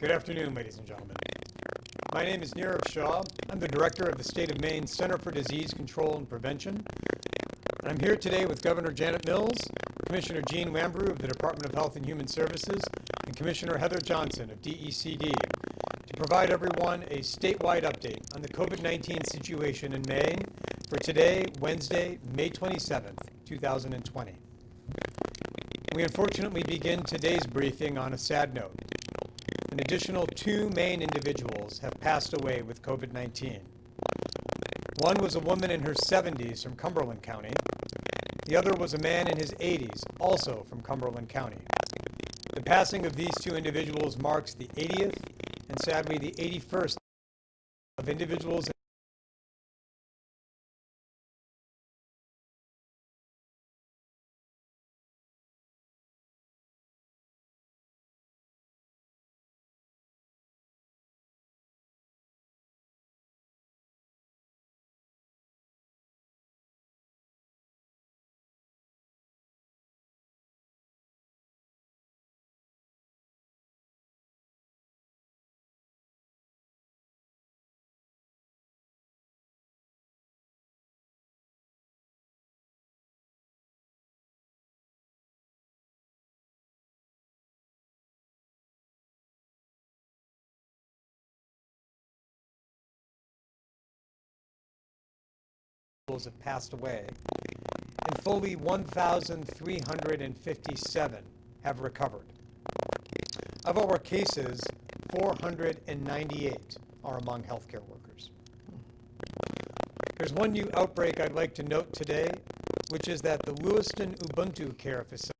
Good afternoon, ladies and gentlemen. My name is Nirav Shah. I'm the director of the State of Maine Center for Disease Control and Prevention. And I'm here today with Governor Janet Mills, Commissioner Jean Wambrew of the Department of Health and Human Services, and Commissioner Heather Johnson of DECD to provide everyone a statewide update on the COVID-19 situation in Maine for today, Wednesday, May 27th, 2020. We unfortunately begin today's briefing on a sad note. An additional 2 Maine individuals have passed away with COVID-19. One was a woman in her 70s from Cumberland County. The other was a man in his 80s, also from Cumberland County. The passing of these 2 individuals marks the 80th and sadly the 81st of individuals have passed away, and fully 1,357 have recovered. Of our cases, 498 are among healthcare workers. There's one new outbreak I'd like to note today, which is that the Lewiston Ubuntu Care Facility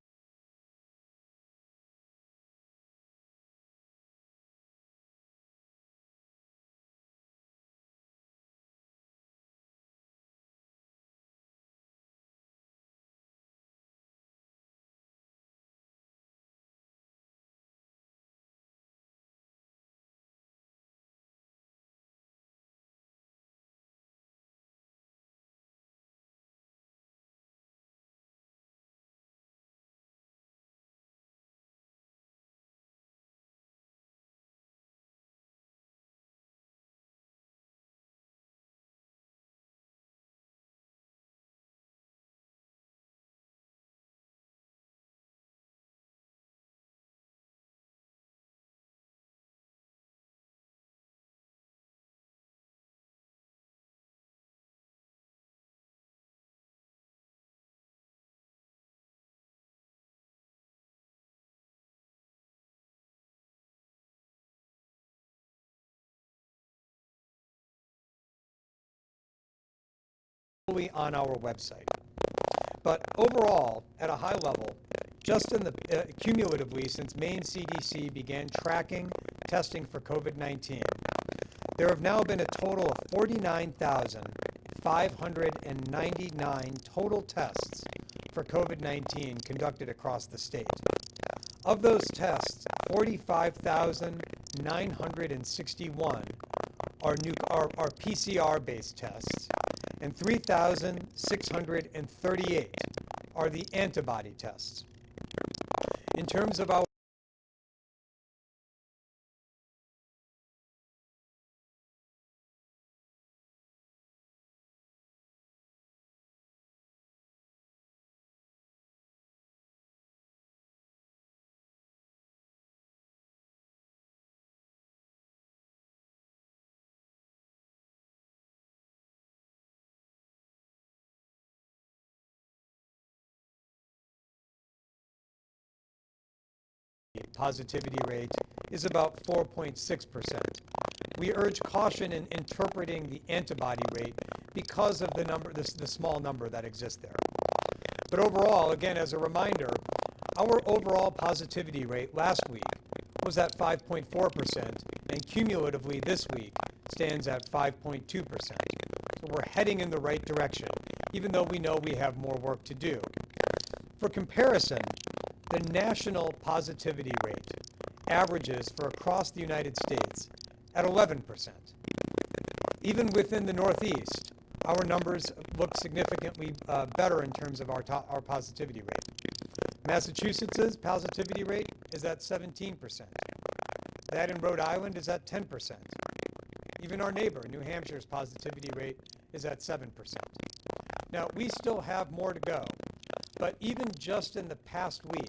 on our website. But overall, at a high level, just in the cumulatively since Maine CDC began tracking testing for COVID-19, there have now been a total of 49,599 total tests for COVID-19 conducted across the state. Of those tests, 45,961 are PCR-based tests, and 3,638 are the antibody tests. In terms of our positivity rate is about 4.6%. We urge caution in interpreting the antibody rate because of the small number that exists there. But overall, again, as a reminder, our overall positivity rate last week was at 5.4%, and cumulatively this week stands at 5.2%. So we're heading in the right direction, even though we know we have more work to do. For comparison, the national positivity rate averages for across the United States at 11%. Even within the Northeast, our numbers look significantly better in terms of our positivity rate. Massachusetts' positivity rate is at 17%. That in Rhode Island is at 10%. Even our neighbor, New Hampshire's positivity rate is at 7%. Now, we still have more to go, but even just in the past week,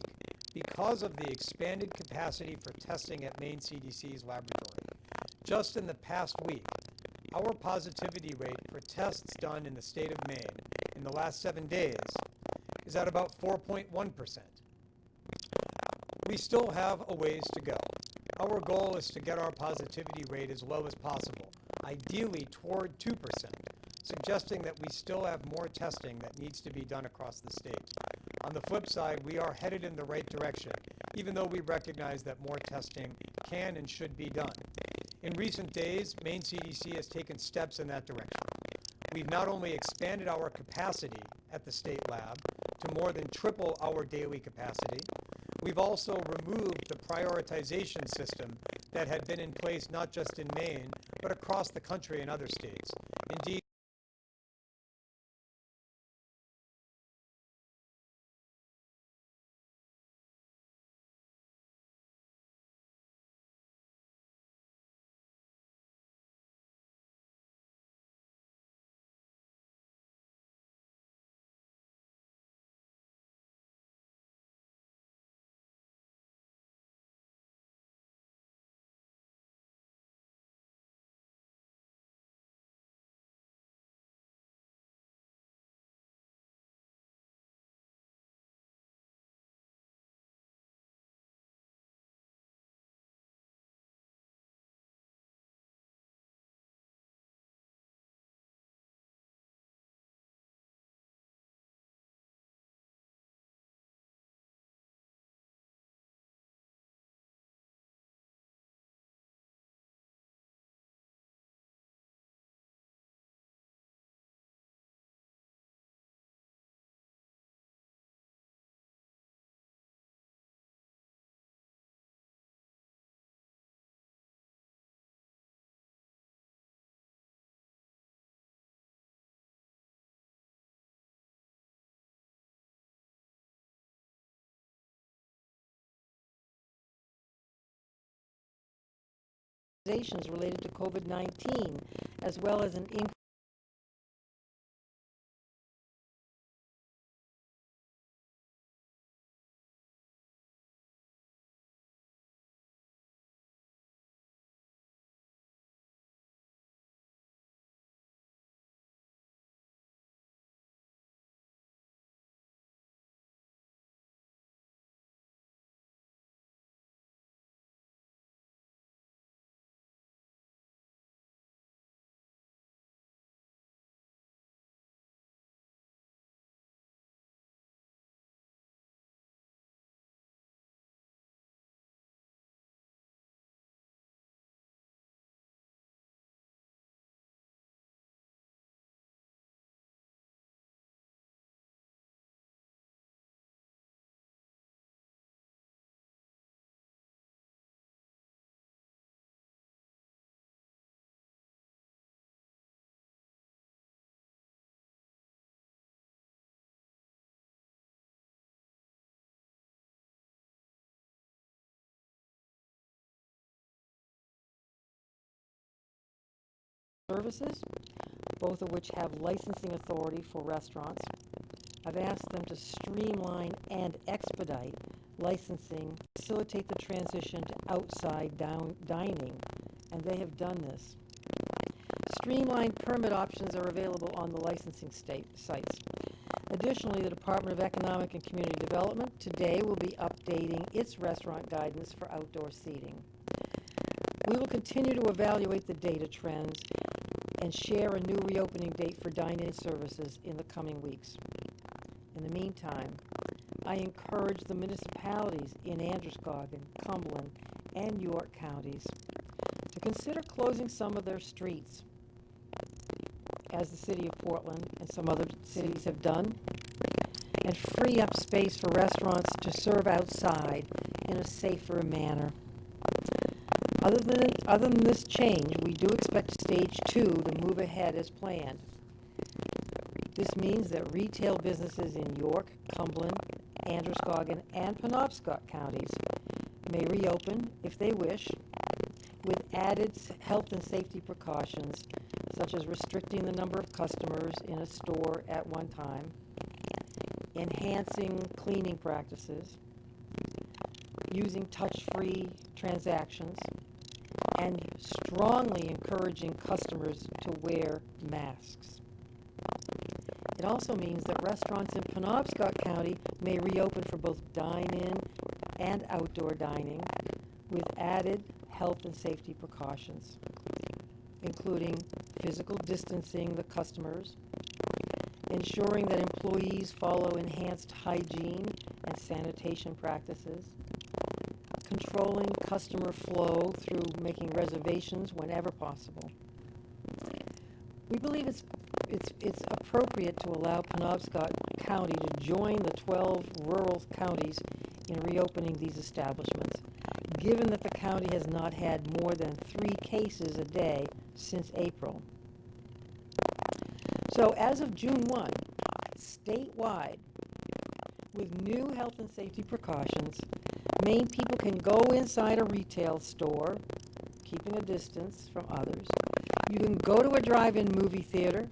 because of the expanded capacity for testing at Maine CDC's laboratory, just in the past week, our positivity rate for tests done in the state of Maine in the last 7 days is at about 4.1%. We still have a ways to go. Our goal is to get our positivity rate as low as possible, ideally toward 2%, suggesting that we still have more testing that needs to be done across the state. On the flip side, we are headed in the right direction, even though we recognize that more testing can and should be done. In recent days, Maine CDC has taken steps in that direction. We've not only expanded our capacity at the state lab to more than triple our daily capacity, we've also removed the prioritization system that had been in place not just in Maine, but across the country and other states. Indeed, Related to COVID-19, as well as an increase services, both of which have licensing authority for restaurants. I've asked them to streamline and expedite licensing, facilitate the transition to outside dining, and they have done this. Streamlined permit options are available on the licensing sites. Additionally, the Department of Economic and Community Development today will be updating its restaurant guidance for outdoor seating. We will continue to evaluate the data trends and share a new reopening date for dine-in services in the coming weeks. In the meantime, I encourage the municipalities in Androscoggin, Cumberland, and York counties to consider closing some of their streets, as the city of Portland and some other cities have done, and free up space for restaurants to serve outside in a safer manner. Other than this change, we do expect Stage 2 to move ahead as planned. This means that retail businesses in York, Cumberland, Androscoggin, and Penobscot counties may reopen if they wish, with added health and safety precautions, such as restricting the number of customers in a store at one time, enhancing cleaning practices, using touch-free transactions, and strongly encouraging customers to wear masks. It also means that restaurants in Penobscot County may reopen for both dine-in and outdoor dining with added health and safety precautions, including physical distancing the customers, ensuring that employees follow enhanced hygiene and sanitation practices, controlling customer flow through making reservations whenever possible. We believe it's appropriate to allow Penobscot County to join the 12 rural counties in reopening these establishments, given that the county has not had more than 3 cases a day since April. So as of June 1, statewide, with new health and safety precautions, Maine people can go inside a retail store, keeping a distance from others. You can go to a drive-in movie theater.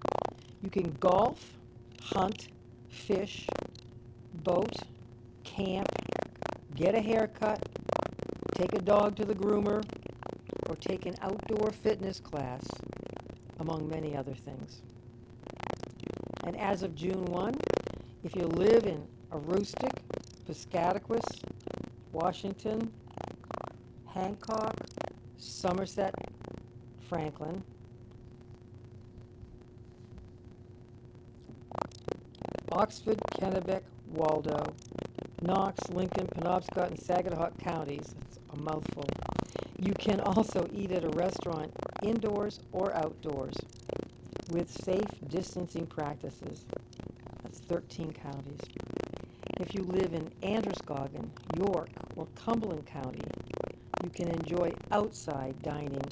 You can golf, hunt, fish, boat, camp, get a haircut, take a dog to the groomer, or take an outdoor fitness class, among many other things. And as of June 1, if you live in Aroostook, Piscataquis, Washington, Hancock, Somerset, Franklin, Oxford, Kennebec, Waldo, Knox, Lincoln, Penobscot, and Saginaw counties. It's a mouthful. You can also eat at a restaurant indoors or outdoors with safe distancing practices. That's 13 counties. If you live in Androscoggin, York, or Cumberland County, you can enjoy outside dining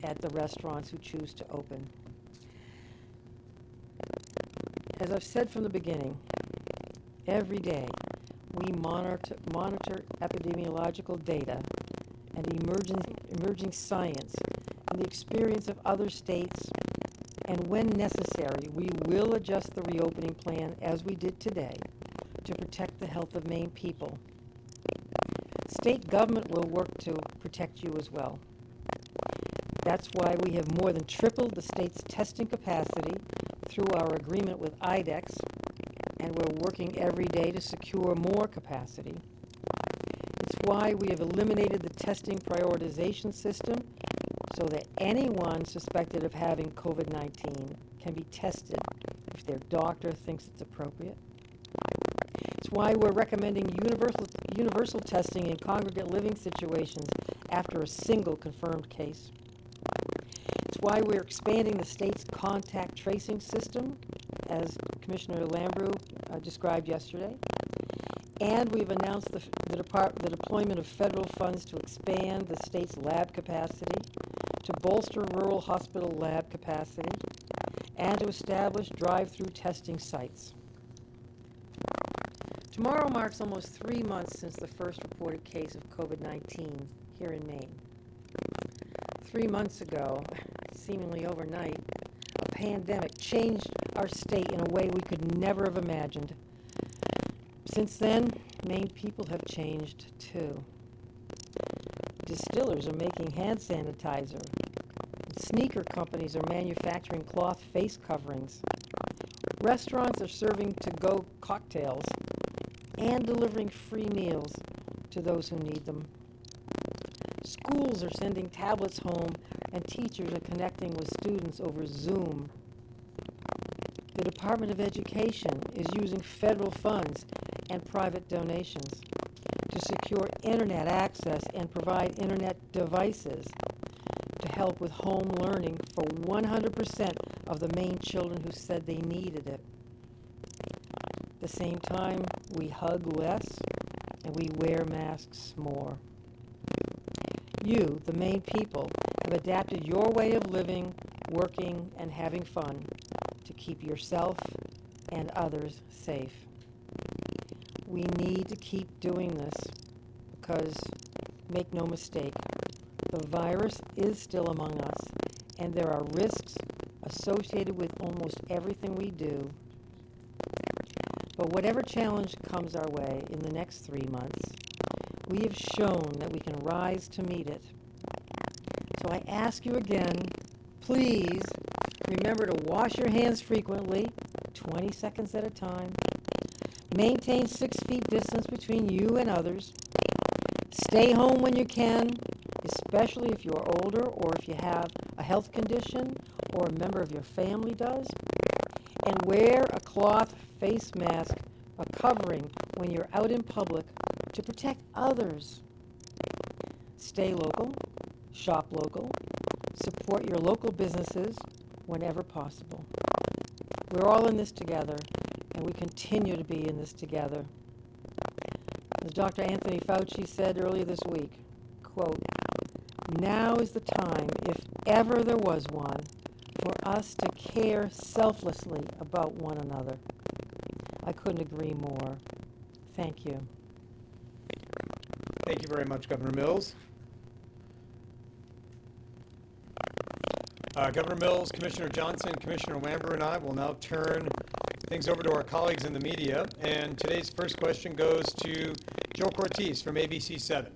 at the restaurants who choose to open. As I've said from the beginning, every day we monitor epidemiological data and emerging science and the experience of other states, and when necessary, we will adjust the reopening plan as we did today to protect the health of Maine people. State government will work to protect you as well. That's why we have more than tripled the state's testing capacity through our agreement with IDEX, and we're working every day to secure more capacity. It's why we have eliminated the testing prioritization system so that anyone suspected of having COVID-19 can be tested if their doctor thinks it's appropriate. It's why we're recommending universal testing in congregate living situations after a single confirmed case. It's why we're expanding the state's contact tracing system, as Commissioner Lambrou described yesterday. And we've announced the deployment of federal funds to expand the state's lab capacity, to bolster rural hospital lab capacity, and to establish drive-through testing sites. Tomorrow marks almost 3 months since the first reported case of COVID-19 here in Maine. 3 months ago, seemingly overnight, a pandemic changed our state in a way we could never have imagined. Since then, Maine people have changed too. Distillers are making hand sanitizer. Sneaker companies are manufacturing cloth face coverings. Restaurants are serving to-go cocktails and delivering free meals to those who need them. Schools are sending tablets home, and teachers are connecting with students over Zoom. The Department of Education is using federal funds and private donations to secure internet access and provide internet devices to help with home learning for 100% of the Maine children who said they needed it. At the same time, we hug less and we wear masks more. You, the Maine people, have adapted your way of living, working, and having fun to keep yourself and others safe. We need to keep doing this because, make no mistake, The virus is still among us, and there are risks associated with almost everything we do. But whatever challenge comes our way in the next 3 months, we have shown that we can rise to meet it. So I ask you again, please remember to wash your hands frequently, 20 seconds at a time. Maintain 6 feet distance between you and others. Stay home when you can, especially if you're older or if you have a health condition or a member of your family does. And wear a cloth face mask, a covering when you're out in public to protect others. Stay local, shop local, support your local businesses whenever possible. We're all in this together, and we continue to be in this together. As Dr. Anthony Fauci said earlier this week, quote, "Now is the time, if ever there was one, for us to care selflessly about one another." I couldn't agree more. Thank you. Thank you very much, Governor Mills. Governor Mills, Commissioner Johnson, Commissioner Wamber, and I will now turn things over to our colleagues in the media. And today's first question goes to Joe Cortez from ABC 7.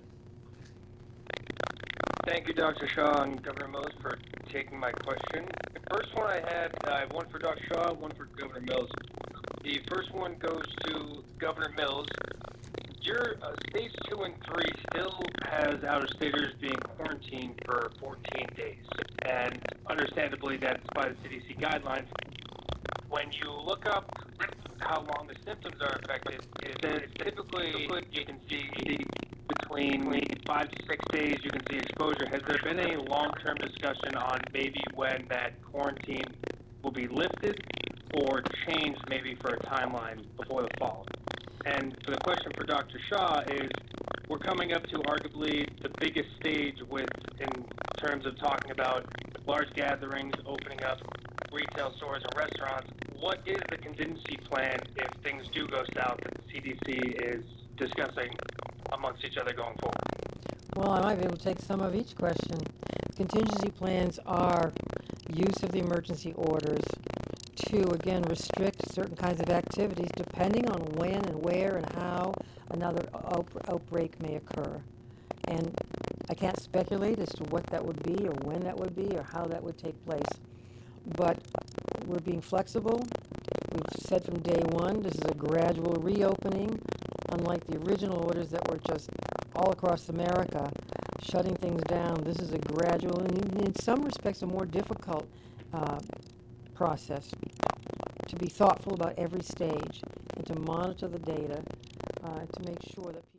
Thank you, Dr. Shaw and Governor Mills, for taking my question. The first one I have one for Dr. Shaw, one for Governor Mills. The first one goes to Governor Mills. Your states 2 and 3 still has out-of-staters being quarantined for 14 days, and understandably that's by the CDC guidelines. When you look up how long the symptoms are affected, it's typically you can see between 5 to 6 days you can see exposure. Has there been any long-term discussion on maybe when that quarantine will be lifted or changed maybe for a timeline before the fall? And for the question for Dr. Shaw is, we're coming up to arguably the biggest stage in terms of talking about large gatherings, opening up retail stores and restaurants. What is the contingency plan if things do go south that the CDC is discussing amongst each other going forward? Well, I might be able to take some of each question. Contingency plans are use of the emergency orders to, again, restrict certain kinds of activities depending on when and where and how another outbreak may occur. And I can't speculate as to what that would be or when that would be or how that would take place. But we're being flexible. We've said from day one, this is a gradual reopening, unlike the original orders that were just all across America, shutting things down. This is a gradual and in some respects a more difficult process to be thoughtful about every stage and to monitor the data to make sure that people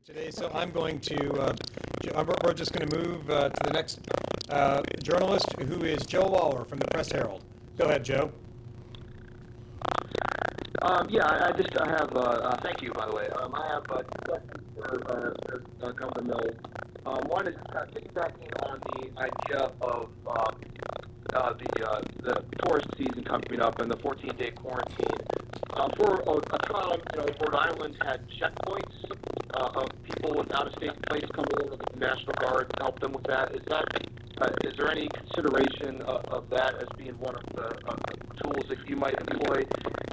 today, so I'm going to, we're just going to move to the next journalist, who is Joe Lawler from the Press Herald. Go ahead, Joe. I have, thank you, by the way. I have two questions for Governor Mills. One is piggybacking on the idea of the tourist season coming up and the 14-day quarantine. For a time, Rhode Island had checkpoints of people with out-of-state plates coming in, and the National Guard helped them with that. Is there any consideration of that as being one of the tools that you might employ?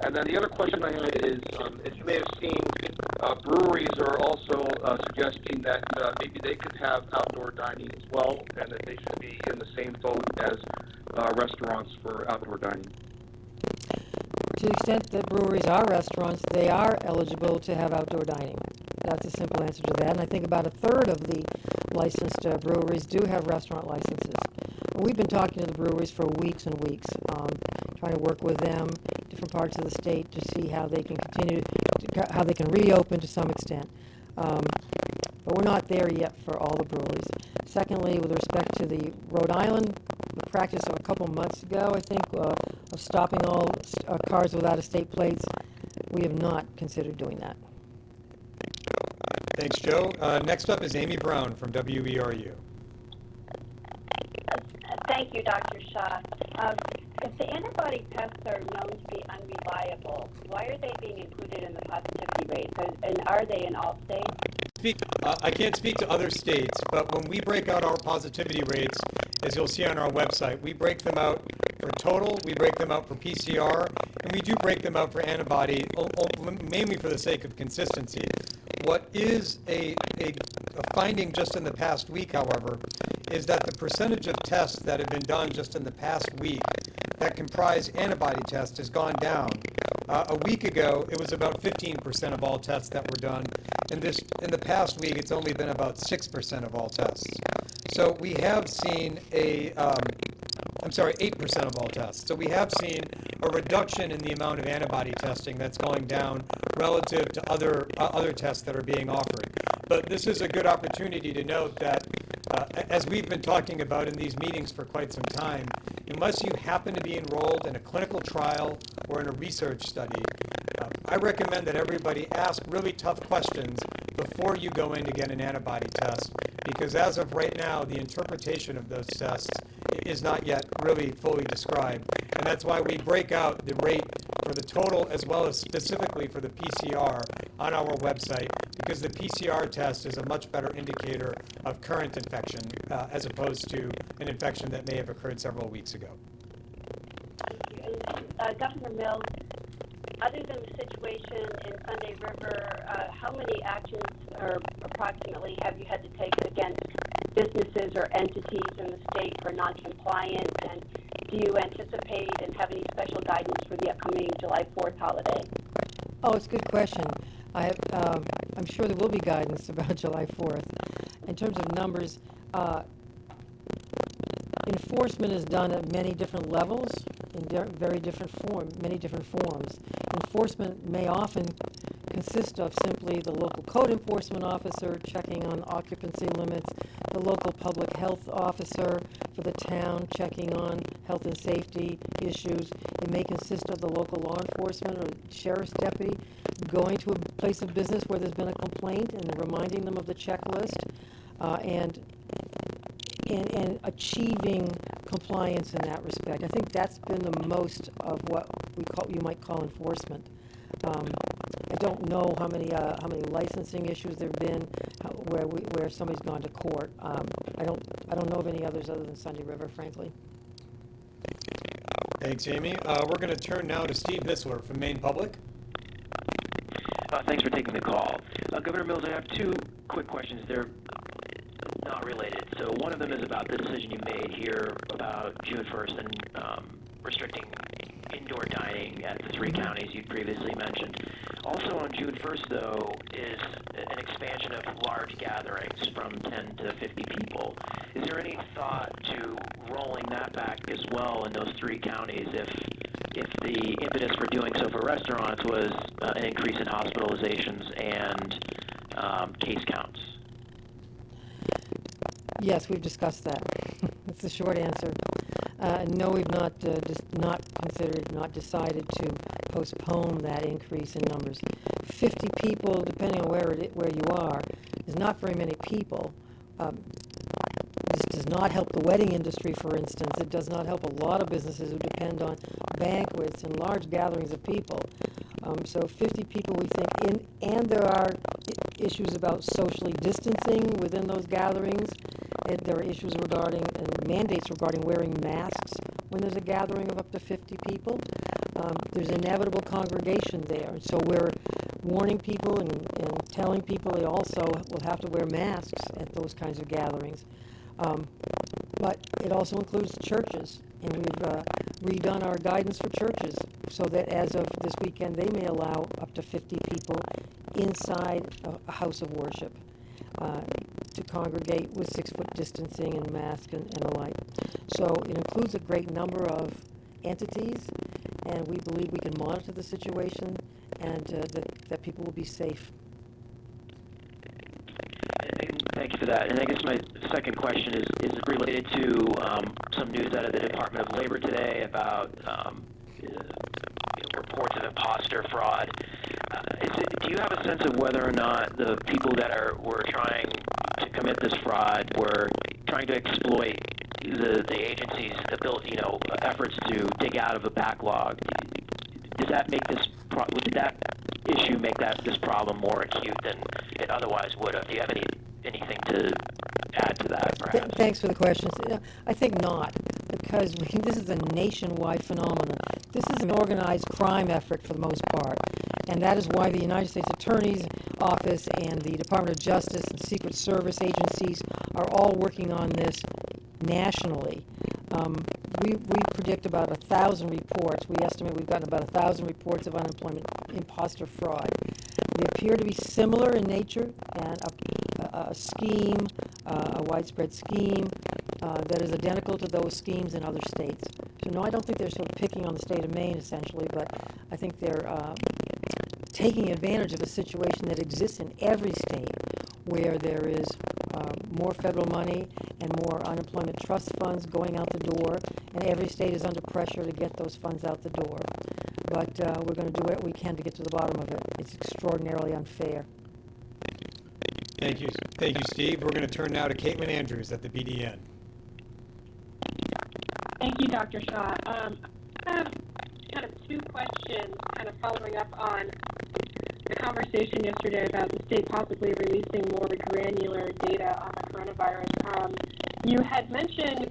And then the other question I had is, as you may have seen, breweries are also suggesting that maybe they could have outdoor dining as well, and that they should be in the same boat as restaurants for outdoor dining. To the extent that breweries are restaurants, they are eligible to have outdoor dining. That's a simple answer to that. And I think about a third of the licensed breweries do have restaurant licenses. We've been talking to the breweries for weeks and weeks, trying to work with them, different parts of the state, to see how they can continue, how they can reopen to some extent. But we're not there yet for all the breweries. Secondly, with respect to the Rhode Island, the practice of a couple months ago, I think, of stopping all cars with out-of-state plates, we have not considered doing that. Thanks, Joe. Next up is Amy Brown from WERU. Thank you, Dr. Shaw. If the antibody tests are known to be unreliable, why are they being included in the positivity rates? And are they in all states? I can't speak to other states, but when we break out our positivity rates, as you'll see on our website, we break them out for total, we break them out for PCR, and we do break them out for antibody, mainly for the sake of consistency. What is a finding just in the past week, however, is that the percentage of tests that have been done just in the past week that comprise antibody tests has gone down. A week ago, it was about 15% of all tests that were done. In the past week, it's only been about 6% of all tests. So we have seen 8% of all tests. So we have seen a reduction in the amount of antibody testing that's going down relative to other tests that are being offered. But this is a good opportunity to note that, as we've been talking about in these meetings for quite some time, unless you happen to be enrolled in a clinical trial or in a research study, I recommend that everybody ask really tough questions before you go in to get an antibody test, because as of right now, the interpretation of those tests is not yet really fully described. And that's why we break out the rate for the total as well as specifically for the PCR on our website, because the PCR test is a much better indicator of current infection as opposed to an infection that may have occurred several weeks ago. Governor Mills, other than the situation in Sunday River, how many actions or approximately have you had to take against businesses or entities in the state for noncompliance? And do you anticipate and have any special guidance for the upcoming July 4th holiday? Oh, it's a good question. I'm sure there will be guidance about July 4th. In terms of numbers, enforcement is done at many different levels in many different forms. Enforcement may often consist of simply the local code enforcement officer checking on occupancy limits, the local public health officer for the town checking on health and safety issues. It may consist of the local law enforcement or sheriff's deputy going to a place of business where there's been a complaint and reminding them of the checklist, and achieving compliance in that respect. I think that's been the most of what you might call enforcement. I don't know how many licensing issues there've been where somebody's gone to court. I don't know of any others other than Sunday River, frankly. Thanks, Amy. We're going to turn now to Steve Nisler from Maine Public. Thanks for taking the call. Governor Mills, I have two quick questions. They're not related. So one of them is about the decision you made here about June 1st and restricting indoor dining at the three counties you previously mentioned. Also on June 1st, though, is an expansion of large gatherings from 10 to 50 people. Is there any thought to rolling that back as well in those three counties if the impetus for doing so for restaurants was an increase in hospitalizations and case counts? Yes, we've discussed that. That's the short answer. No, we've not decided to postpone that increase in numbers. 50 people, depending on where you are, is not very many people. This does not help the wedding industry, for instance. It does not help a lot of businesses who depend on banquets and large gatherings of people. So 50 people, we think, and there are issues about socially distancing within those gatherings. And there are issues regarding mandates regarding wearing masks when there's a gathering of up to 50 people. There's inevitable congregation there. So we're warning people and telling people they also will have to wear masks at those kinds of gatherings. But it also includes churches, and we've redone our guidance for churches so that as of this weekend they may allow up to 50 people inside a house of worship to congregate with 6-foot distancing and masks and the like. So it includes a great number of entities, and we believe we can monitor the situation and that people will be safe. Thank you for that. And I guess my second question is related to some news out of the Department of Labor today about reports of imposter fraud. Do you have a sense of whether or not the people that were trying to commit this fraud were trying to exploit the agency's ability, efforts to dig out of a backlog? Does that make this did that issue make this problem more acute than it otherwise would have? Do you have anything to add to that, perhaps? Thanks for the questions. I think not, because this is a nationwide phenomenon. This is an organized crime effort for the most part, and that is why the United States Attorney's Office and the Department of Justice and Secret Service agencies are all working on this nationally. We predict about 1,000 reports. We estimate we've gotten about 1,000 reports of unemployment imposter fraud. They appear to be similar in nature, and a scheme, a widespread scheme that is identical to those schemes in other states. So no, I don't think they're sort of picking on the state of Maine essentially, but I think they're taking advantage of a situation that exists in every state where there is more federal money and more unemployment trust funds going out the door, and every state is under pressure to get those funds out the door. But we're going to do what we can to get to the bottom of it. It's extraordinarily unfair. Thank you, Steve. We're going to turn now to Caitlin Andrews at the BDN. Thank you, Dr. Shaw. I have kind of two questions, kind of following up on the conversation yesterday about the state possibly releasing more granular data on the coronavirus. You had mentioned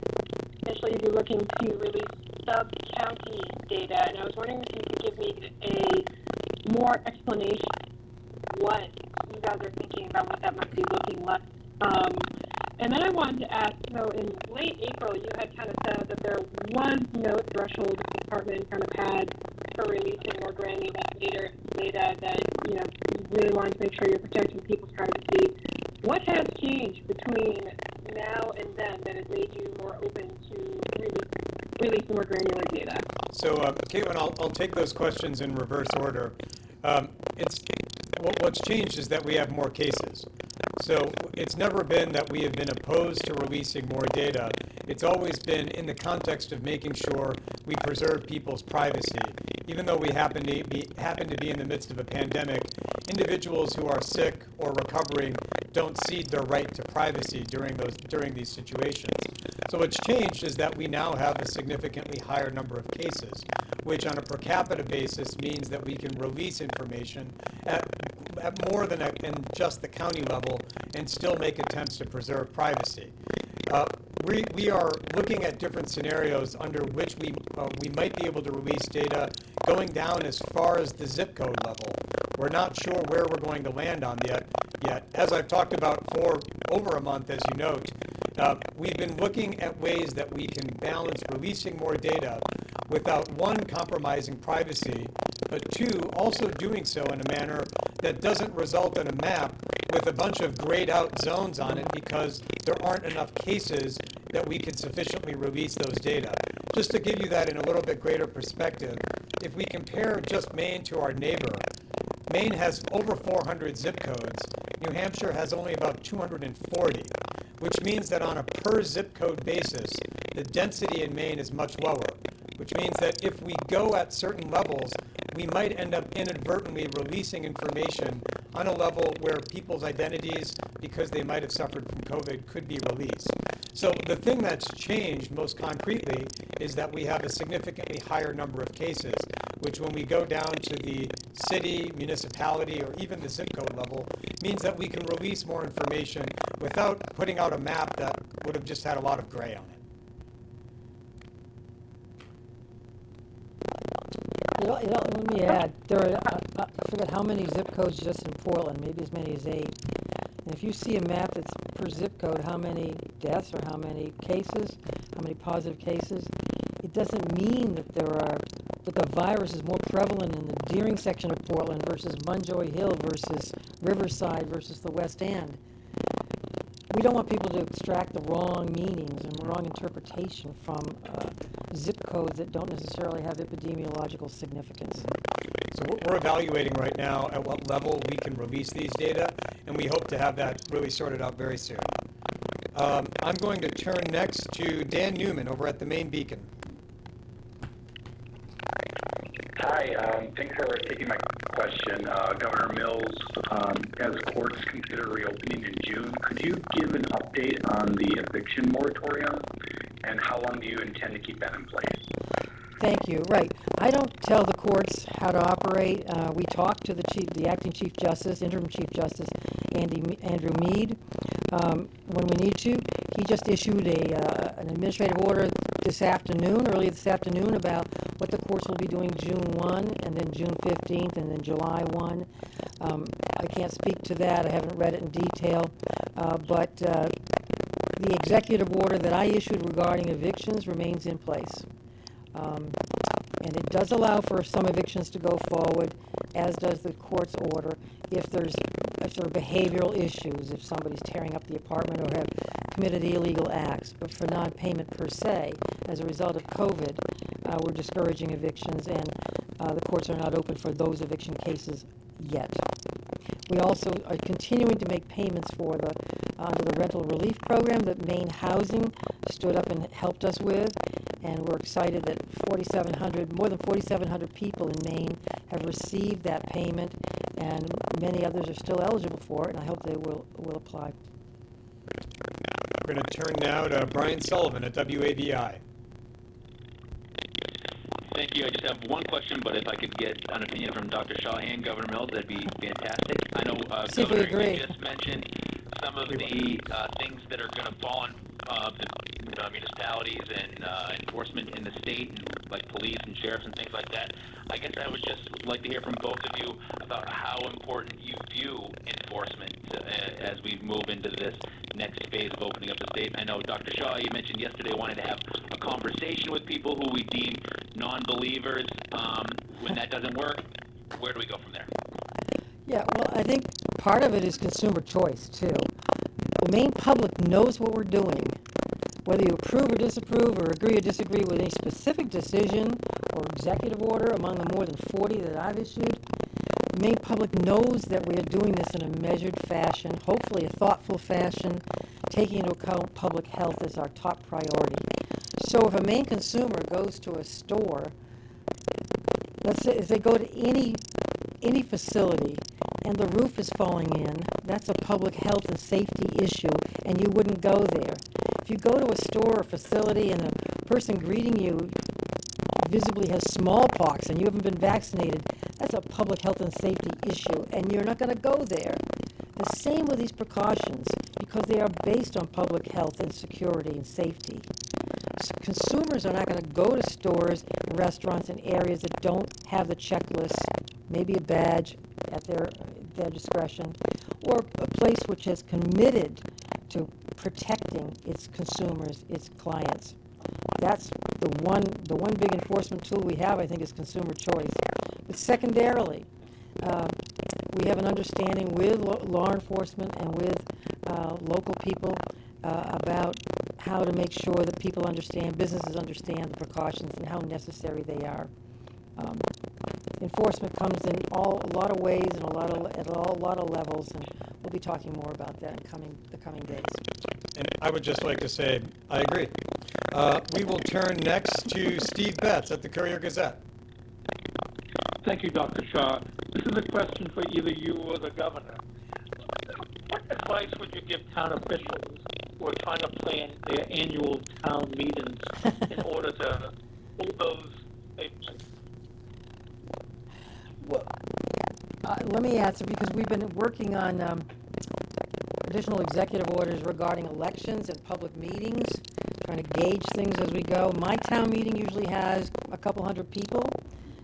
initially you'd be looking to release sub-county data, and I was wondering if you could give me a more explanation of what you guys are thinking about what that might be looking like. And then I wanted to ask, in late April, you had kind of said that there was no threshold the department kind of had for releasing more granular data that, you really wanted to make sure you're protecting people's privacy. What has changed between now and then that has made you more open to release more granular data? So, Caitlin, I'll take those questions in reverse order. What's changed is that we have more cases. So it's never been that we have been opposed to releasing more data. It's always been in the context of making sure we preserve people's privacy. Even though we happen to be in the midst of a pandemic, individuals who are sick or recovering don't cede their right to privacy during these situations. So what's changed is that we now have a significantly higher number of cases, which on a per capita basis means that we can release information at more than in just the county level and still make attempts to preserve privacy. We are looking at different scenarios under which we might be able to release data going down as far as the zip code level. We're not sure where we're going to land on yet. As I've talked about for over a month, as you note, we've been looking at ways that we can balance releasing more data without, one, compromising privacy, but two, also doing so in a manner that doesn't result in a map with a bunch of grayed out zones on it because there aren't enough cases that we can sufficiently release those data. Just to give you that in a little bit greater perspective, if we compare just Maine to our neighbor, Maine has over 400 zip codes, New Hampshire has only about 240, which means that on a per zip code basis, the density in Maine is much lower, which means that if we go at certain levels, we might end up inadvertently releasing information on a level where people's identities, because they might have suffered from COVID, could be released. So the thing that's changed most concretely is that we have a significantly higher number of cases, which when we go down to the city, municipality, or even the zip code level, means that we can release more information without putting out a map that would have just had a lot of gray on it. Let me add, there are, I forget how many zip codes just in Portland, maybe as many as 8. And if you see a map that's per zip code, how many deaths or how many cases, how many positive cases, it doesn't mean that that the virus is more prevalent in the Deering section of Portland versus Munjoy Hill versus Riverside versus the West End. We don't want people to extract the wrong meanings and wrong interpretation from zip codes that don't necessarily have epidemiological significance. So we're evaluating right now at what level we can release these data, and we hope to have that really sorted out very soon. I'm going to turn next to Dan Newman over at the Maine Beacon. Hi, thanks for taking my question. Governor Mills, as courts consider reopening in June, could you give an update on the eviction moratorium, and how long do you intend to keep that in place? Thank you. Right. I don't tell the courts how to operate. We talk to the acting Chief Justice, interim Chief Justice, Andrew Mead, when we need to. He just issued an administrative order early this afternoon, about what the courts will be doing June 1, and then June 15th, and then July 1. I can't speak to that. I haven't read it in detail. But the executive order that I issued regarding evictions remains in place. And it does allow for some evictions to go forward, as does the court's order, if there are behavioral issues, if somebody's tearing up the apartment or have committed illegal acts. But for non-payment per se, as a result of COVID, we're discouraging evictions, and the courts are not open for those eviction cases yet. We also are continuing to make payments for under the rental relief program that Maine Housing stood up and helped us with, and we're excited that more than 4,700 people in Maine have received that payment, and many others are still eligible for it, and I hope they will apply. We're going to turn now to Brian Sullivan at WAVI. Thank you. I just have one question, but if I could get an opinion from Dr. Shaw and Governor Mills, that'd be fantastic. I know, Governor, you just mentioned some of the things that are going to fall on the municipalities and enforcement in the state, like police and sheriffs and things like that. I guess I would just like to hear from both of you about how important you view enforcement as we move into this next phase of opening up the state. I know, Dr. Shaw, you mentioned yesterday wanting to have a conversation with people who we deem non-believers. When that doesn't work, where do we go from there? Yeah, well, I think part of it is consumer choice, too. The Maine public knows what we're doing. Whether you approve or disapprove or agree or disagree with any specific decision or executive order among the more than 40 that I've issued, the Maine public knows that we are doing this in a measured fashion, hopefully a thoughtful fashion, taking into account public health as our top priority. So if a Maine consumer goes to a store, let's say if they go to any facility and the roof is falling in, that's a public health and safety issue, and you wouldn't go there. If you go to a store or facility and the person greeting you visibly has smallpox and you haven't been vaccinated, that's a public health and safety issue, and you're not going to go there. The same with these precautions, because they are based on public health and security and safety. So consumers are not going to go to stores and restaurants in areas that don't have the checklist, maybe a badge at their discretion, or a place which is committed to protecting its consumers, its clients. That's the one big enforcement tool we have, I think, is consumer choice. But secondarily, we have an understanding with law enforcement and with local people about how to make sure that people understand, businesses understand the precautions and how necessary they are. enforcement comes in a lot of ways and a lot of levels, and we'll be talking more about that in the coming days. And I would just like to say, I agree. We will turn next to Steve Betts at the Courier-Gazette. Thank you, Dr. Shaw. This is a question for either you or the governor. What advice would you give town officials who are trying to plan their annual town meetings in order to hold those things? Well, let me answer, because we've been working on additional executive orders regarding elections and public meetings, trying to gauge things as we go. My town meeting usually has a couple hundred people,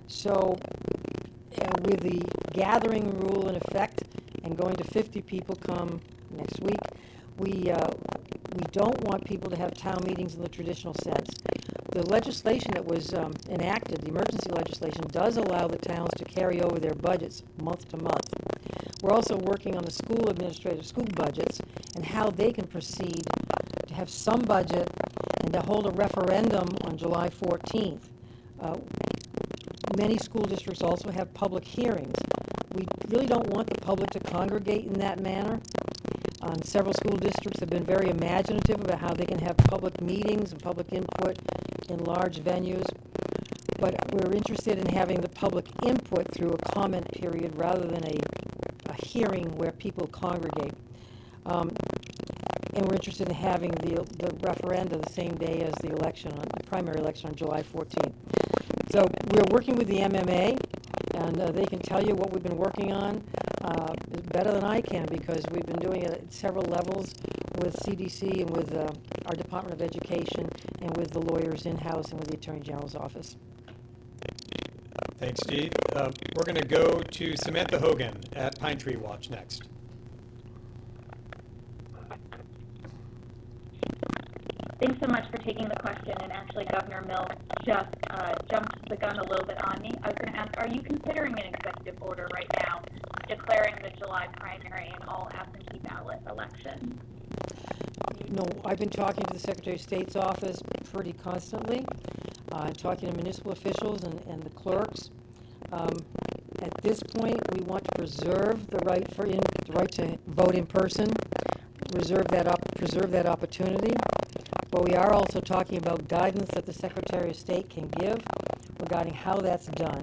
so with the gathering rule in effect and going to 50 people come next week, we don't want people to have town meetings in the traditional sense. The legislation that was enacted, the emergency legislation, does allow the towns to carry over their budgets month to month. We're also working on the school budgets and how they can proceed to have some budget and to hold a referendum on July 14th. Many school districts also have public hearings. We really don't want the public to congregate in that manner. Several school districts have been very imaginative about how they can have public meetings and public input in large venues, but we're interested in having the public input through a comment period rather than a hearing where people congregate. And we're interested in having the referenda the same day as the election, the primary election on July 14th. So we're working with the MMA, and they can tell you what we've been working on better than I can, because we've been doing it at several levels with CDC and with our Department of Education and with the lawyers in-house and with the Attorney General's office. Thanks, Steve. We're going to go to Samantha Hogan at Pine Tree Watch next. Thanks so much for taking the question, and actually Governor Mills just jumped the gun a little bit on me. I was going to ask, are you considering an executive order right now declaring the July primary an all absentee ballot election? No, I've been talking to the Secretary of State's office pretty constantly. I'm talking to municipal officials and the clerks. At this point, we want to preserve the right to vote in person, preserve that opportunity. But we are also talking about guidance that the Secretary of State can give regarding how that's done.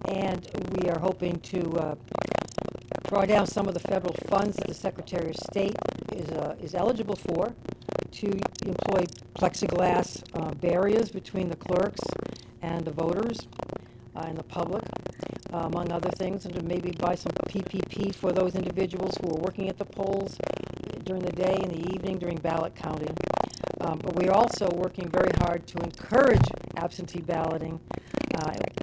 And we are hoping to draw down some of the federal funds that the Secretary of State is eligible for to employ plexiglass barriers between the clerks and the voters and the public, among other things, and to maybe buy some PPP for those individuals who are working at the polls during the day and the evening during ballot counting. But we're also working very hard to encourage absentee balloting.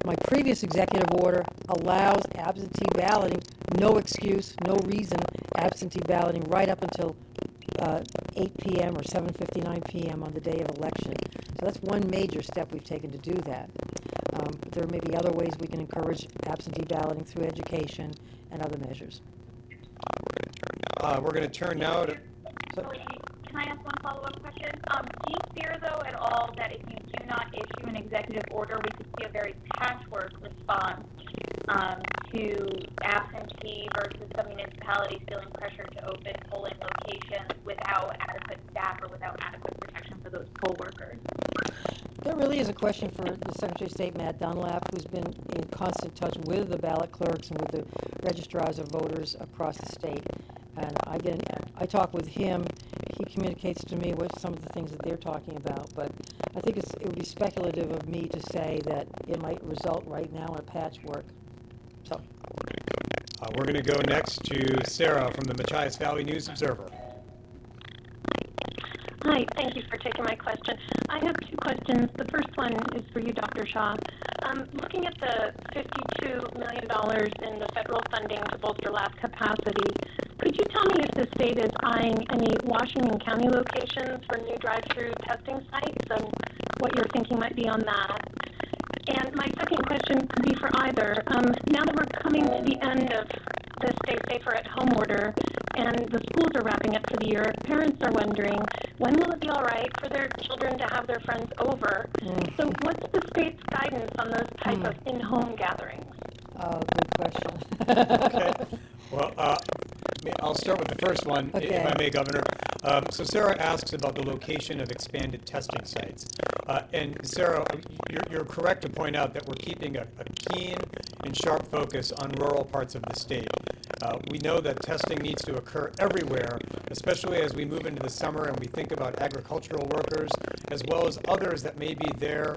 My previous executive order allows absentee balloting, no excuse, no reason, absentee balloting right up until 8 p.m. or 7:59 p.m. on the day of election. So that's one major step we've taken to do that. There may be other ways we can encourage absentee balloting through education and other measures. We're going to turn now to... Can I ask one follow-up question? Do you fear, though, at all that if you do not issue an executive order, we could see a very patchwork response to absentee versus some municipalities feeling pressure to open polling locations without adequate staff or without adequate protection for those poll workers? That really is a question for the Secretary of State, Matt Dunlap, who's been in constant touch with the ballot clerks and with the registrars of voters across the state. And I talk with him. He communicates to me what some of the things that they're talking about. But I think it would be speculative of me to say that it might result right now in a patchwork. So we're going to go next to Sarah from the Machias Valley News Observer. Hi, thank you for taking my question. I have two questions. The first one is for you, Dr. Shaw. Looking at the $52 million in the federal funding to bolster lab capacity, could you tell me if the state is eyeing any Washington County locations for new drive-through testing sites and what your thinking might be on that? And my second question could be for either. Now that we're coming to the end of the Stay Safer at Home order and the schools are wrapping up for the year, parents are wondering, when will it be all right for their children to have their friends over? So what's the state's guidance on those type of in-home gatherings? Good question. Okay. Well, I'll start with the first one, Okay. if I may, Governor. So Sarah asks about the location of expanded testing sites. And Sarah, you're correct to point out that we're keeping a keen and sharp focus on rural parts of the state. We know that testing needs to occur everywhere, especially as we move into the summer and we think about agricultural workers as well as others that may be there.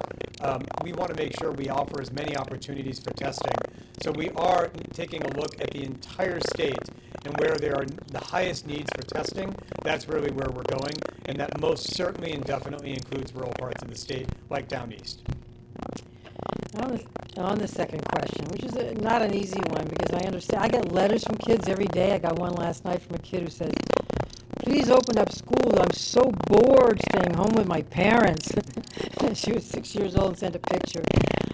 We want to make sure we offer as many opportunities for testing. So we are taking a look at the entire state, and where there are the highest needs for testing, that's really where we're going, and that most certainly and definitely includes rural parts of the state, like down east. On the second question, which is not an easy one, because I understand, I get letters from kids every day. I got one last night from a kid who said, "Please open up school. I'm so bored staying home with my parents." She was 6 years old and sent a picture.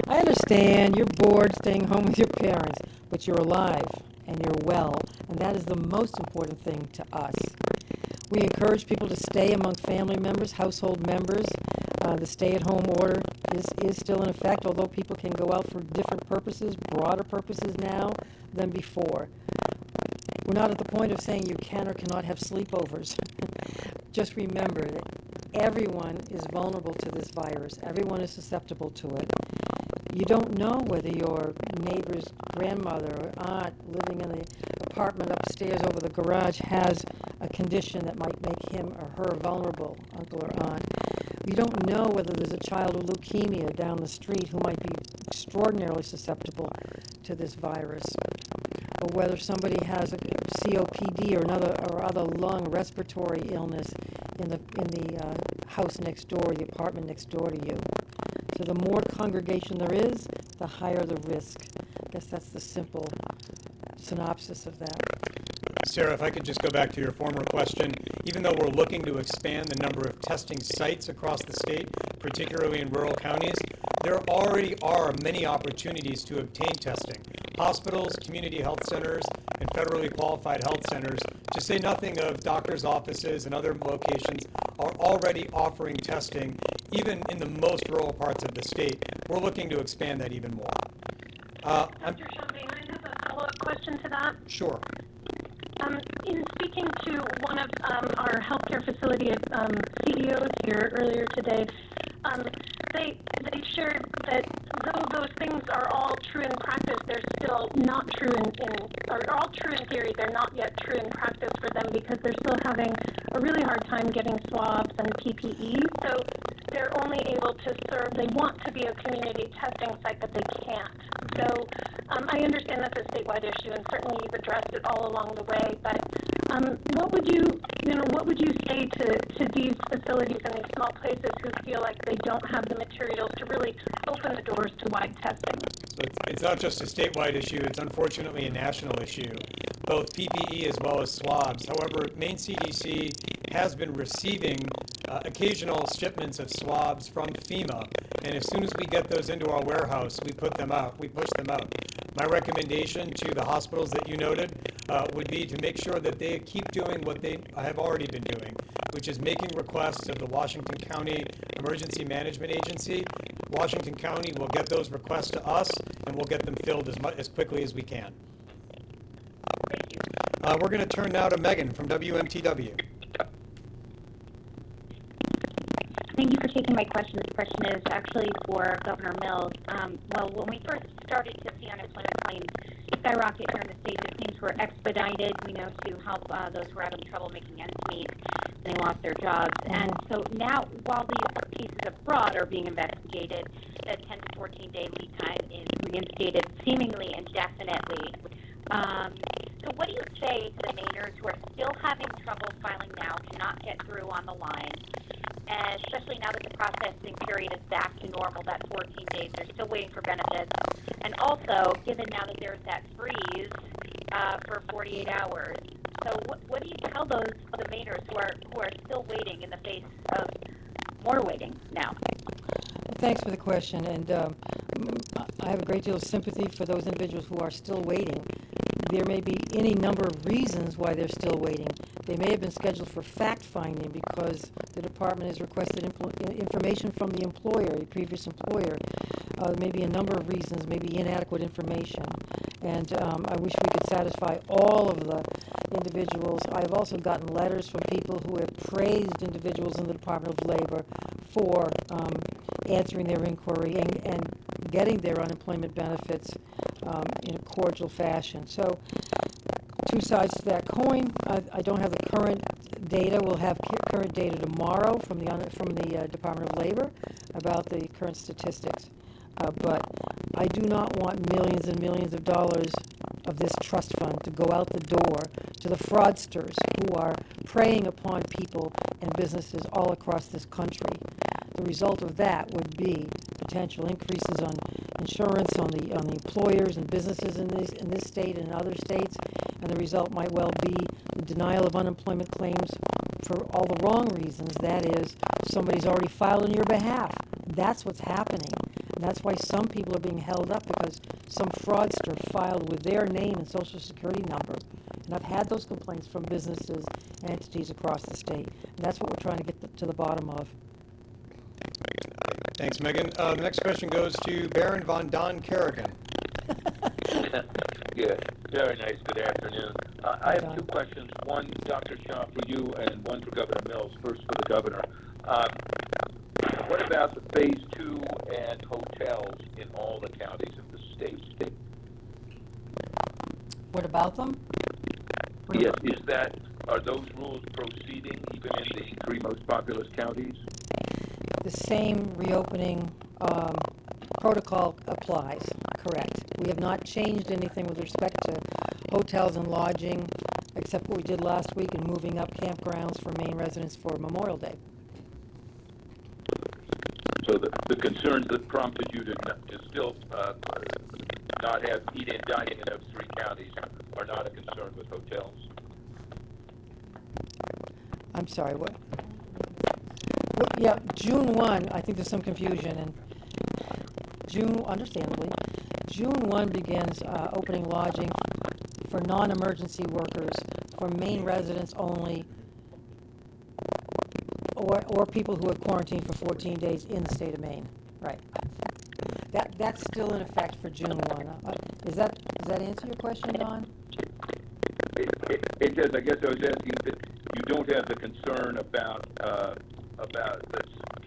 I understand you're bored staying home with your parents, but you're alive and you're well, and that is the most important thing to us. We encourage people to stay among family members, household members. The stay-at-home order is still in effect, although people can go out for different purposes, broader purposes now than before. We're not at the point of saying you can or cannot have sleepovers. Just remember that everyone is vulnerable to this virus. Everyone is susceptible to it. You don't know whether your neighbor's grandmother or aunt living in the apartment upstairs over the garage has a condition that might make him or her vulnerable, uncle or aunt. You don't know whether there's a child with leukemia down the street who might be extraordinarily susceptible to this virus, or whether somebody has a COPD or other lung respiratory illness in the house next door, the apartment next door to you. So the more congregation there is, the higher the risk. I guess that's the simple synopsis of that. Sarah, if I could just go back to your former question, even though we're looking to expand the number of testing sites across the state, particularly in rural counties, there already are many opportunities to obtain testing. Hospitals, community health centers, and federally qualified health centers, to say nothing of doctors' offices and other locations, are already offering testing, even in the most rural parts of the state. We're looking to expand that even more. Dr. Shaw, may I have a follow-up question to that? Sure. In speaking to one of our healthcare facility CEOs here earlier today, they shared that though those things are all true in practice, they're still not true or all true in theory, they're not yet true in practice for them because they're still having a really hard time getting swabs and PPE. So they're only able to serve, they want to be a community testing site, but they can't. So I understand that's a statewide issue, and certainly you've addressed it all along the way, but what would you say to these facilities and these small places who feel like they don't have the materials to really open the doors to wide testing? So it's not just a statewide issue, it's unfortunately a national issue, both PPE as well as swabs. However, Maine CDC has been receiving occasional shipments of swabs from FEMA, and as soon as we get those into our warehouse, we push them out. My recommendation to the hospitals that you noted would be to make sure that they keep doing what they have already been doing, which is making requests of the Washington County Emergency Management Agency. Washington County will get those requests to us, and we'll get them filled as quickly as we can. Thank you. We're going to turn now to Megan from WMTW. Thank you for taking my question. This question is actually for Governor Mills. Well, when we first started to see unemployment claims skyrocket here in the state, the claims were expedited, we know, to help those who are having trouble making ends meet and they lost their jobs. And so now, while the cases of fraud are being investigated, the 10 to 14-day lead time is reinstated seemingly indefinitely. So what do you say to the Mainers who are still having trouble filing now, cannot get through on the line, and especially now that the processing period is back to normal, that 14 days, they're still waiting for benefits, and also, given now that there's that freeze for 48 hours, so what do you tell the Mainers who are still waiting in the face of more waiting now? Thanks for the question, and I have a great deal of sympathy for those individuals who are still waiting. There may be any number of reasons why they're still waiting. They may have been scheduled for fact-finding because the department has requested information from the employer, the previous employer. maybe a number of reasons, maybe inadequate information. And I wish we could satisfy all of the individuals. I've also gotten letters from people who have praised individuals in the Department of Labor for answering their inquiry and getting their unemployment benefits in a cordial fashion. So, two sides to that coin. I don't have the current data. We'll have current data tomorrow from the Department of Labor about the current statistics. But I do not want millions and millions of dollars of this trust fund to go out the door to the fraudsters who are preying upon people and businesses all across this country. The result of that would be potential increases on insurance on the employers and businesses in this state and in other states, and the result might well be the denial of unemployment claims for all the wrong reasons. That is, somebody's already filed on your behalf. That's what's happening. And that's why some people are being held up, because some fraudster filed with their name and social security number. And I've had those complaints from businesses and entities across the state. And that's what we're trying to get to the bottom of. Thanks, Megan. The next question goes to Baron von Don Kerrigan. Yeah, very nice. Good afternoon. I have two questions. One, Dr. Shaw, for you, and one for Governor Mills. First for the governor. What about the Phase 2 and hotels in all the counties of the state? What about them? Yes, are those rules proceeding even in the three most populous counties? The same reopening protocol applies, correct. We have not changed anything with respect to hotels and lodging, except what we did last week in moving up campgrounds for Maine residents for Memorial Day. So the concerns that prompted you to still not have eat-in dining in those three counties are not a concern with hotels? I'm sorry, what? Yeah, June 1, I think there's some confusion, and understandably, June 1 begins opening lodging for non-emergency workers, for Maine residents only, or people who have quarantined for 14 days in the state of Maine. Right. That's still in effect for June 1. Does that answer your question, Don? It does. I guess I was asking that you don't have the concern about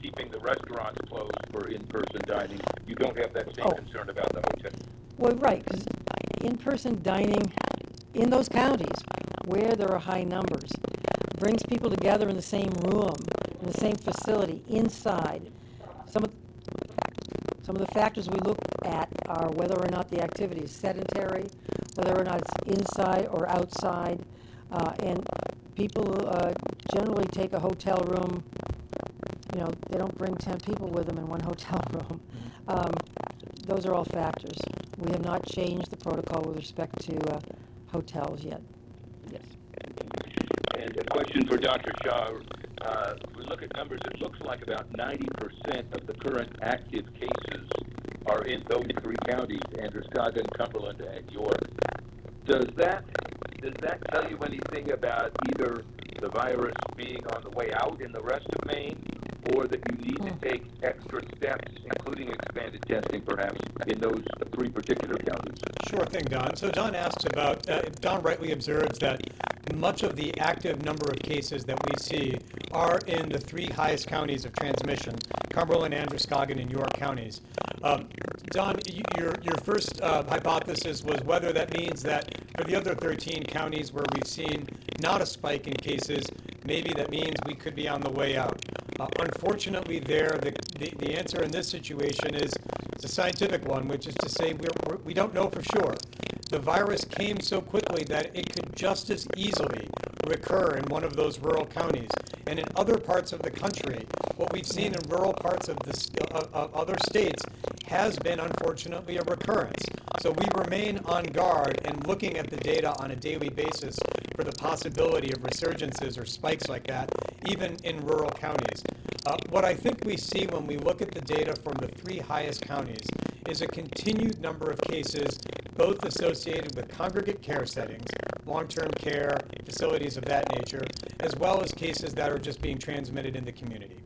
keeping the restaurants closed for in-person dining. You don't have that same concern about the hotel. Well, right, because in-person dining in those counties where there are high numbers brings people together in the same room, in the same facility, inside. Some of the factors we look at are whether or not the activity is sedentary, whether or not it's inside or outside, and people generally take a hotel room. You know, they don't bring 10 people with them in one hotel room. Those are all factors. We have not changed the protocol with respect to hotels yet. Yes. And a question for Dr. Shaw. If we look at numbers, it looks like about 90% of the current active cases are in those three counties, Androscoggin, Cumberland, and York. Does that tell you anything about either the virus being on the way out in the rest of Maine, or that you need to take extra steps, including expanded testing perhaps, in those three particular counties? Sure thing, Don. So Don asks about, Don rightly observes that much of the active number of cases that we see are in the three highest counties of transmission, Cumberland, Androscoggin, and York counties. Don, your first hypothesis was whether that means that for the other 13 counties where we've seen not a spike in cases, maybe that means we could be on the way out. Unfortunately, the answer in this situation is a scientific one, which is to say we don't know for sure. The virus came so quickly that it could just as easily recur in one of those rural counties. And in other parts of the country, what we've seen in rural parts of other states has been, unfortunately, a recurrence. So we remain on guard and looking at the data on a daily basis for the possibility of resurgences or spikes like that, even in rural counties. What I think we see when we look at the data from the three highest counties is a continued number of cases, both associated with congregate care settings, long-term care, facilities of that nature, as well as cases that are just being transmitted in the community.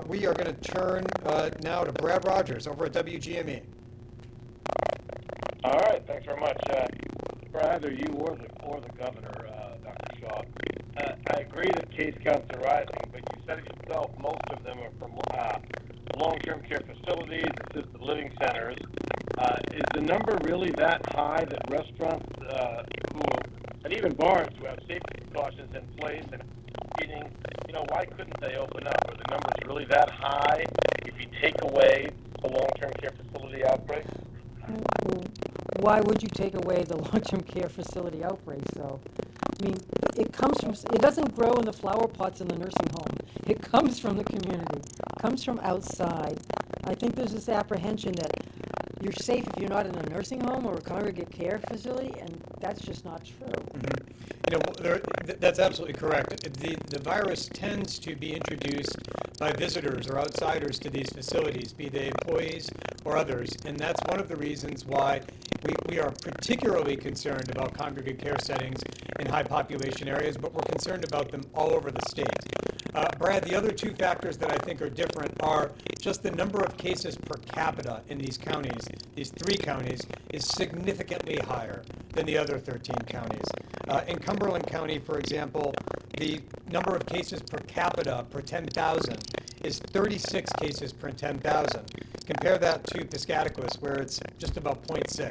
We are going to turn now to Brad Rogers over at WGME. All right, thanks very much. For either you or the governor, Dr. Shaw, I agree that case counts are rising, but you said it yourself, most of them are from long-term care facilities, assisted living centers. Is the number really that high that restaurants and even bars who have safety precautions in place and eating, why couldn't they open up? Are the numbers really that high if you take away the long-term care facility outbreaks? Why would you take away the long-term care facility outbreaks, though? I mean, it doesn't grow in the flower pots in the nursing home. It comes from the community. It comes from outside. I think there's this apprehension that you're safe if you're not in a nursing home or a congregate care facility, and that's just not true. Mm-hmm. That's absolutely correct. The virus tends to be introduced by visitors or outsiders to these facilities, be they employees or others, and that's one of the reasons why we are particularly concerned about congregate care settings in high population areas, but we're concerned about them all over the state. Brad, the other two factors that I think are different are just the number of cases per capita in these counties, these 3 counties, is significantly higher than the other 13 counties. In Cumberland County, for example, the number of cases per capita per 10,000 is 36 cases per 10,000. Compare that to Piscataquis, where it's just about 0.6.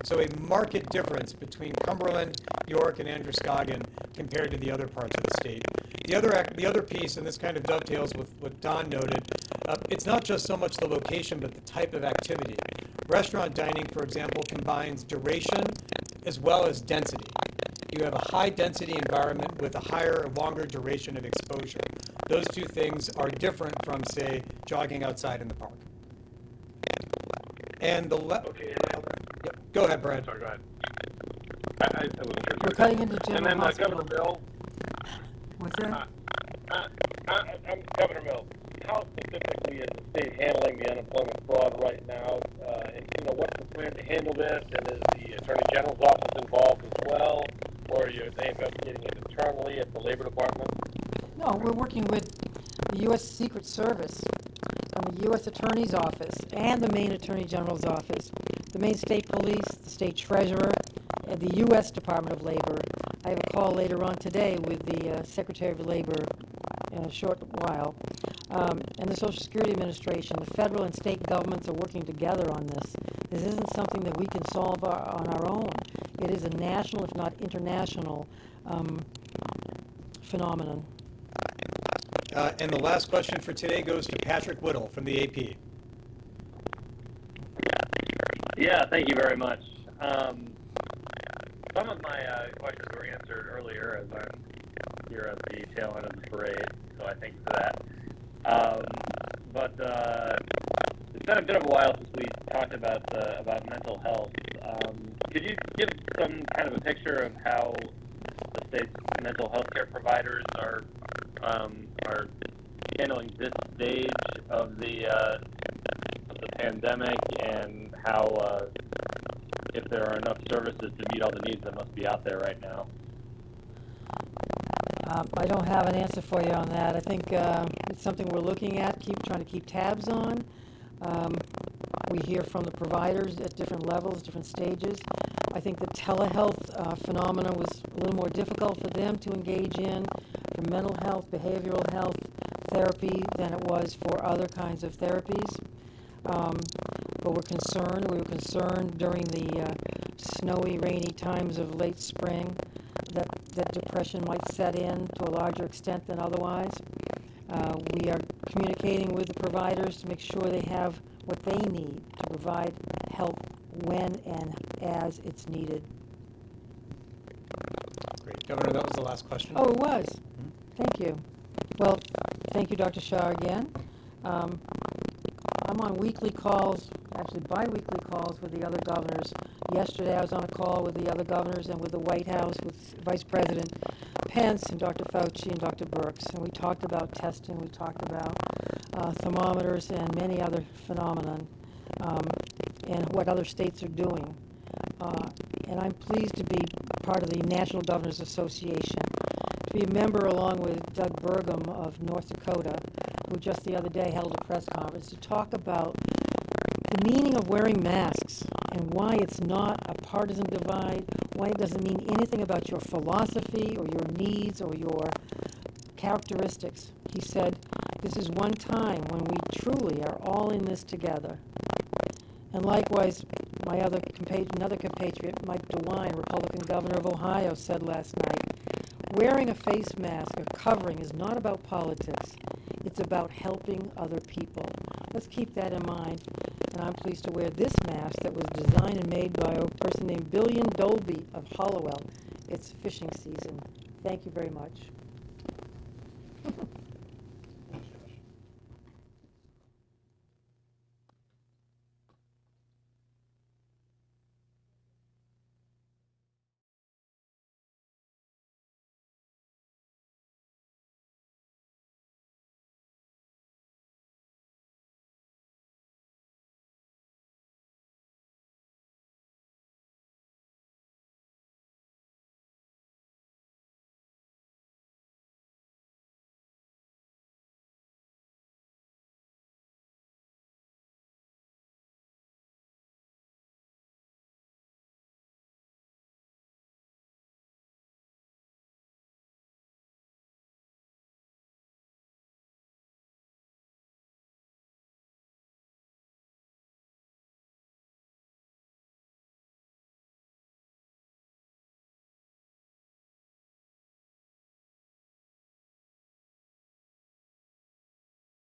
So a marked difference between Cumberland, York, and Androscoggin compared to the other parts of the state. The other piece, and this kind of dovetails with what Don noted, it's not just so much the location, but the type of activity. Restaurant dining, for example, combines duration as well as density. You have a high-density environment with a higher, longer duration of exposure. Those two things are different from, say, jogging outside in the park. And the go ahead, Brad. Sorry, go ahead. I wasn't sure. We're cutting into general and then hospital. Governor Mills. What's that? I'm Governor Mills. How specifically is the state handling the unemployment fraud right now? And what's the plan to handle this? And is the Attorney General's office involved as well, or are they investigating it internally at the Labor Department? No, we're working with the U.S. Secret Service, and the U.S. Attorney's Office, and the Maine Attorney General's Office, the Maine State Police, the State Treasurer, and the U.S. Department of Labor. I have a call later on today with the Secretary of Labor in a short while, and the Social Security Administration. The federal and state governments are working together on this. This isn't something that we can solve on our own. It is a national, if not international, phenomenon. And the last question for today goes to Patrick Whittle from the AP. Yeah, thank you very much. Some of my questions were answered earlier as I'm here at the tail end of the parade, so I thank you for that. But it's been a bit of a while since we talked about mental health. Could you give some kind of a picture of how the state's mental health care providers are handling this stage of the pandemic, and how if there are enough services to meet all the needs that must be out there right now? I don't have an answer for you on that. I think it's something we're looking at, trying to keep tabs on. We hear from the providers at different levels, different stages. I think the telehealth phenomena was a little more difficult for them to engage in for mental health, behavioral health therapy than it was for other kinds of therapies. But we're concerned. We were concerned during the snowy, rainy times of late spring that depression might set in to a larger extent than otherwise. We are communicating with the providers to make sure they have what they need to provide help when and as it's needed. Great. Governor, that was the last question. Oh, it was. Mm-hmm. Thank you. Well, thank you, Dr. Shaw, again. I'm on weekly calls, actually bi-weekly calls with the other governors. Yesterday I was on a call with the other governors and with the White House, with Vice President Pence and Dr. Fauci and Dr. Birx. And we talked about testing, we talked about thermometers and many other phenomena, and what other states are doing. And I'm pleased to be part of the National Governors Association, to be a member along with Doug Burgum of North Dakota. who just the other day held a press conference to talk about the meaning of wearing masks and why it's not a partisan divide, why it doesn't mean anything about your philosophy or your needs or your characteristics. He said, this is one time when we truly are all in this together. And likewise, my another compatriot, Mike DeWine, Republican governor of Ohio, said last night, wearing a face mask or covering is not about politics. It's about helping other people. Let's keep that in mind. And I'm pleased to wear this mask that was designed and made by a person named Billion Dolby of Hollowell. It's fishing season. Thank you very much.